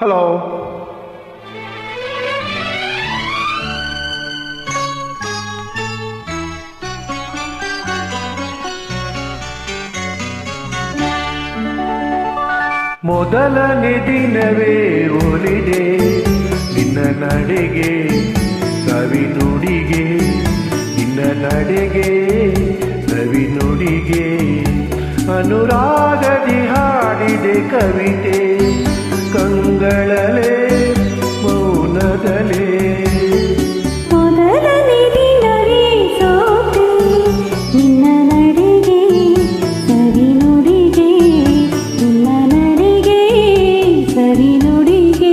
Hello. ಮೊದಲನೇ ದಿನವೇ ಒಲಿದೆ ನಿನ್ನ ನಡೆಗೆ, ಸವಿ ನುಡಿಗೆ, ನಿನ್ನ ನಡೆಗೆ ಸವಿ ನುಡಿಗೆ, ಅನುರಾಗದಿ ಹಾಡಿದೆ ಕವಿತೆ, ಕಂಗಳಲೆ ಮೌನದಲೇ. ಮೊದಲನೇ ದಿನವೇ ಸೋತೆ ನಿನ್ನ ನಡೆಗೆ, ಸವಿ ನುಡಿಗೆ, ನಿನ್ನ ನಡೆಗೆ ಸವಿ ನುಡಿಗೆ.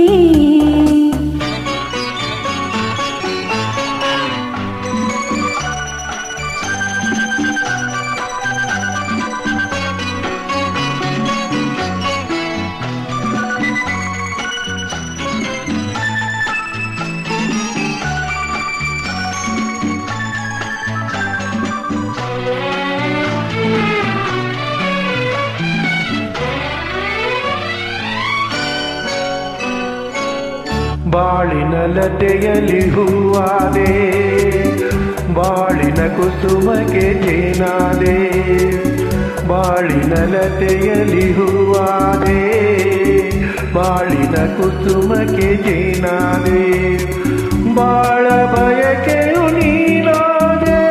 ಬಾಳಿನ ಲತೆಯಲ್ಲಿ ಹೂವಾದೆ, ಬಾಳಿನ ಕುಸುಮಕ್ಕೆ ಜೇನಾದೆ, ಬಾಳಿನ ಲತೆಯಲ್ಲಿ ಹೂವಾದೆ, ಬಾಳಿನ ಕುಸುಮಕ್ಕೆ ಜೇನಾದೆ, ಬಾಳ ಬಯಕೆಯು ನೀನಾದೆ,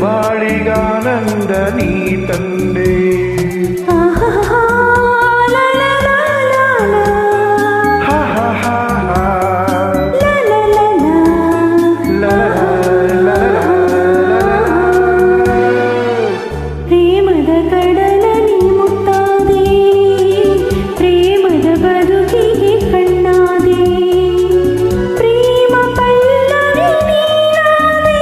ಬಾಳಿಗಾನಂದ ನೀ ತಂದೆ. ಪ್ರೇಮದ ಕಡಲಲ್ಲಿ ಮುತ್ತಾದೆ, ಪ್ರೇಮದ ಬದುಕಿಗೆ ಕಣ್ಣಾದೆ, ಪ್ರೇಮ ಪಲ್ಲವಿ ನೀನಾದೆ,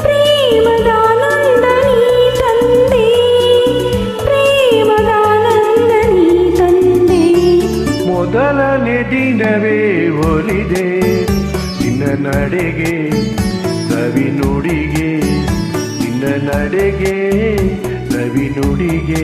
ಪ್ರೇಮದಾನಂದ ನೀ ತಂದೆ, ಪ್ರೇಮದಾನಂದ ನೀ ತಂದೆ. ಮೊದಲನೇ ದಿನವೇ ಒಲಿದೆ ನಿನ್ನ ನಡೆಗೆ, ಸವಿ ನುಡಿಗೆ, ನಿನ್ನ ನಡೆಗೆ ಸವಿ ನುಡಿಗೆ.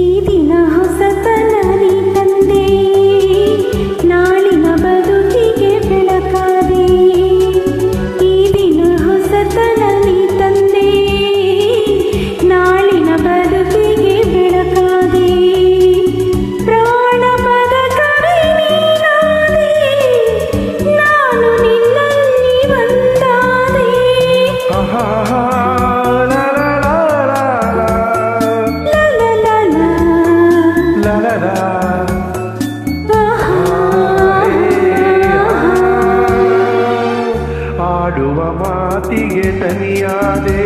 ಈ ದಿನ ಹೊಸತನ ನೀ ತಂದೆ, ನಾಳಿನ ಬದುಕಿಗೆ ಬೆಳಕಾದೆ, ಈ ದಿನ ಹೊಸತನ ನೀ ತಂದೆ, ನಾಳಿನ ಬದುಕಿಗೆ ಬೆಳಕಾದೆ, ಪ್ರಾಣಪದ ಕವಿ ನೀನಾದೆ, ನಾನು ನಿನ್ನಲ್ಲಿ ಒಂದಾದೆ. ಹಾಡುವ ಮಾತಿಗೆ ತನಿಯಾದೆ,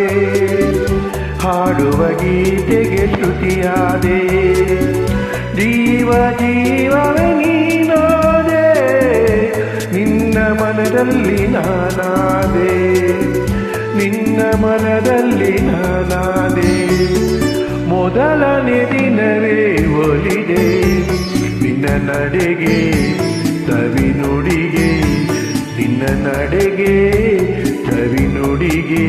ಹಾಡುವ ಗೀತೆಗೆ ಶ್ರುತಿಯಾದೆ, ಜೀವ ಜೀವವೇ ನೀನಾದೆ, ನಿನ್ನ ಮನದಲ್ಲಿ ನಾನಾದೆ, ನಿನ್ನ ಮನದಲ್ಲಿ ನಾನಾದೆ. ಮೊದಲನೇ ದಿನವೇ ಒಲಿದೆ ನಿನ್ನ ನಡೆಗೆ, ಸವಿ ನುಡಿಗೆ, ನಿನ್ನ ನಡೆಗೆ ಸವಿ ನುಡಿಗೆ.